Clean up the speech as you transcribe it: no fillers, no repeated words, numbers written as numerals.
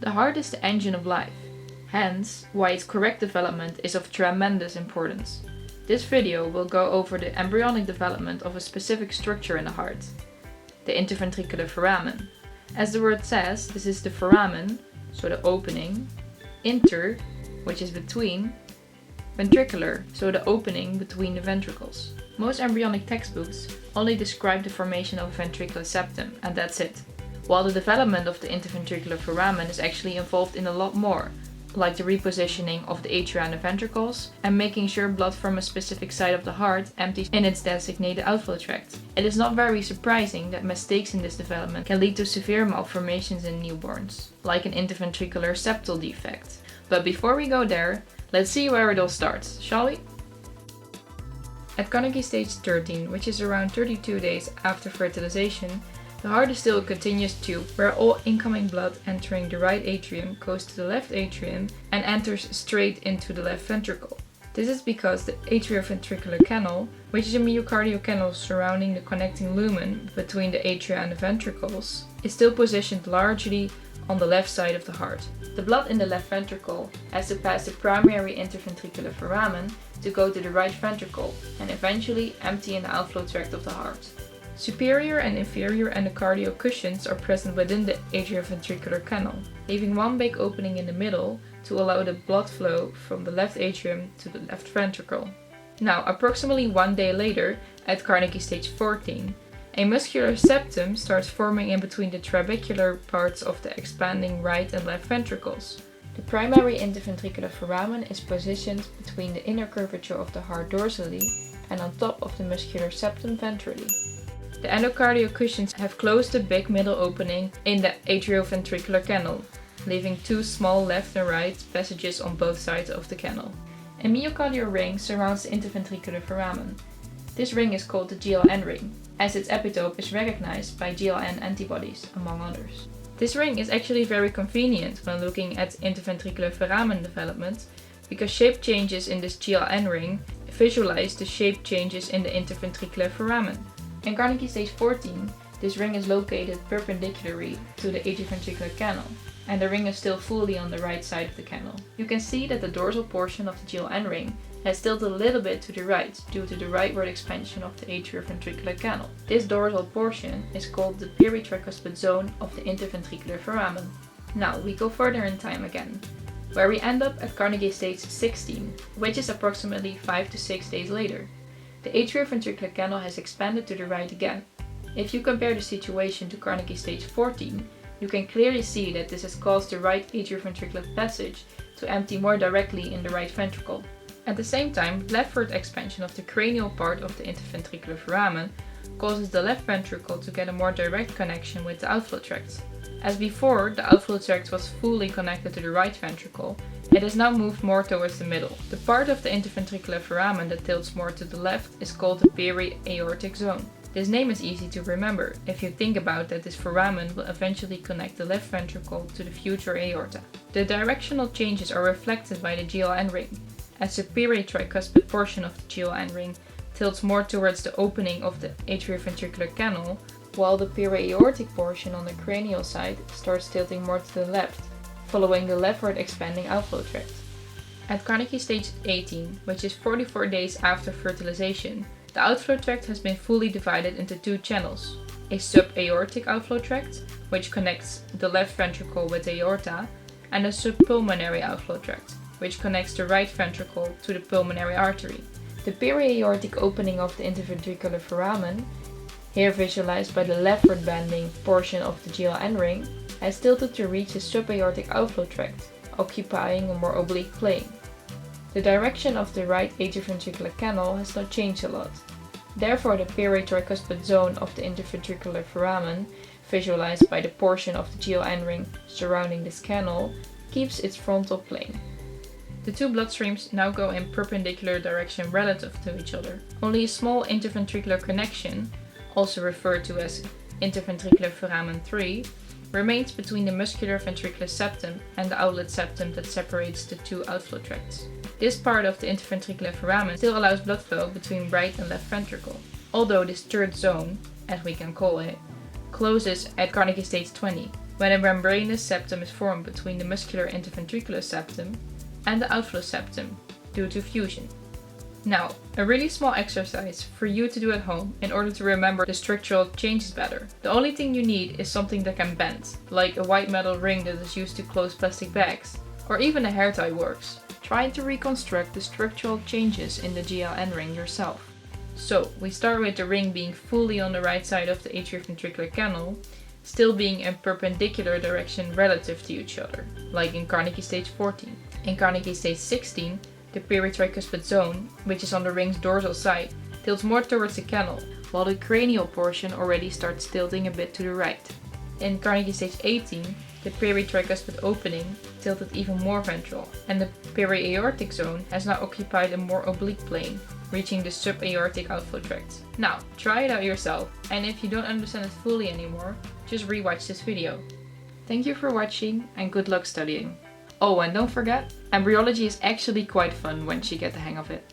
The heart is the engine of life, hence why its correct development is of tremendous importance. This video will go over the embryonic development of a specific structure in the heart, the interventricular foramen. As the word says, this is the foramen, so the opening, inter, which is between, ventricular, so the opening between the ventricles. Most embryonic textbooks only describe the formation of a ventricular septum, and that's it. While the development of the interventricular foramen is actually involved in a lot more, like the repositioning of the atria and the ventricles, and making sure blood from a specific side of the heart empties in its designated outflow tract. It is not very surprising that mistakes in this development can lead to severe malformations in newborns, like an interventricular septal defect. But before we go there, let's see where it all starts, shall we? At Carnegie stage 13, which is around 32 days after fertilization, the heart is still a continuous tube where all incoming blood entering the right atrium goes to the left atrium and enters straight into the left ventricle. This is because the atrioventricular canal, which is a myocardial canal surrounding the connecting lumen between the atria and the ventricles, is still positioned largely on the left side of the heart. The blood in the left ventricle has to pass the primary interventricular foramen to go to the right ventricle and eventually empty in the outflow tract of the heart. Superior and inferior endocardial cushions are present within the atrioventricular canal, leaving one big opening in the middle to allow the blood flow from the left atrium to the left ventricle. Now, approximately 1 day later, at Carnegie stage 14, a muscular septum starts forming in between the trabecular parts of the expanding right and left ventricles. The primary interventricular foramen is positioned between the inner curvature of the heart dorsally and on top of the muscular septum ventrally. The endocardial cushions have closed the big middle opening in the atrioventricular canal, leaving two small left and right passages on both sides of the canal. A myocardial ring surrounds the interventricular foramen. This ring is called the GLN ring, as its epitope is recognized by GLN antibodies, among others. This ring is actually very convenient when looking at interventricular foramen development, because shape changes in this GLN ring visualize the shape changes in the interventricular foramen. In Carnegie stage 14, this ring is located perpendicularly to the atrioventricular canal, and the ring is still fully on the right side of the canal. You can see that the dorsal portion of the GLN ring has tilted a little bit to the right due to the rightward expansion of the atrioventricular canal. This dorsal portion is called the peritricuspid zone of the interventricular foramen. Now we go further in time again, where we end up at Carnegie stage 16, which is approximately 5 to 6 days later. The atrioventricular canal has expanded to the right again. If you compare the situation to Carnegie stage 14, you can clearly see that this has caused the right atrioventricular passage to empty more directly in the right ventricle. At the same time, leftward expansion of the cranial part of the interventricular foramen causes the left ventricle to get a more direct connection with the outflow tract. As before, the outflow tract was fully connected to the right ventricle. It has now moved more towards the middle. The part of the interventricular foramen that tilts more to the left is called the peri-aortic zone. This name is easy to remember if you think about that this foramen will eventually connect the left ventricle to the future aorta. The directional changes are reflected by the GLN ring, as the peritricuspid portion of the GLN ring tilts more towards the opening of the atrioventricular canal, while the peri-aortic portion on the cranial side starts tilting more to the left, following the leftward expanding outflow tract. At Carnegie stage 18, which is 44 days after fertilization, the outflow tract has been fully divided into two channels: a subaortic outflow tract, which connects the left ventricle with the aorta, and a subpulmonary outflow tract, which connects the right ventricle to the pulmonary artery. The peri-aortic opening of the interventricular foramen, here visualized by the leftward bending portion of the GLN ring, has tilted to reach the subaortic outflow tract, occupying a more oblique plane. The direction of the right atrioventricular canal has not changed a lot. Therefore, the peritricuspid zone of the interventricular foramen, visualized by the portion of the GLN ring surrounding this canal, keeps its frontal plane. The two bloodstreams now go in perpendicular direction relative to each other. Only a small interventricular connection, also referred to as interventricular foramen 3, remains between the muscular ventricular septum and the outlet septum that separates the two outflow tracts. This part of the interventricular foramen still allows blood flow between right and left ventricle, although this third zone, as we can call it, closes at Carnegie stage 20, when a membranous septum is formed between the muscular interventricular septum and the outflow septum due to fusion. Now, a really small exercise for you to do at home in order to remember the structural changes better. The only thing you need is something that can bend, like a white metal ring that is used to close plastic bags, or even a hair tie works. Try to reconstruct the structural changes in the GLN ring yourself. So, we start with the ring being fully on the right side of the atrioventricular canal, still being in perpendicular direction relative to each other, like in Carnegie stage 14. In Carnegie stage 16, the peritricuspid zone, which is on the ring's dorsal side, tilts more towards the canal, while the cranial portion already starts tilting a bit to the right. In Carnegie stage 18, the peritricuspid opening tilted even more ventral, and the periaortic zone has now occupied a more oblique plane, reaching the subaortic outflow tract. Now, try it out yourself, and if you don't understand it fully anymore, just rewatch this video. Thank you for watching, and good luck studying. Oh, and don't forget, embryology is actually quite fun once you get the hang of it.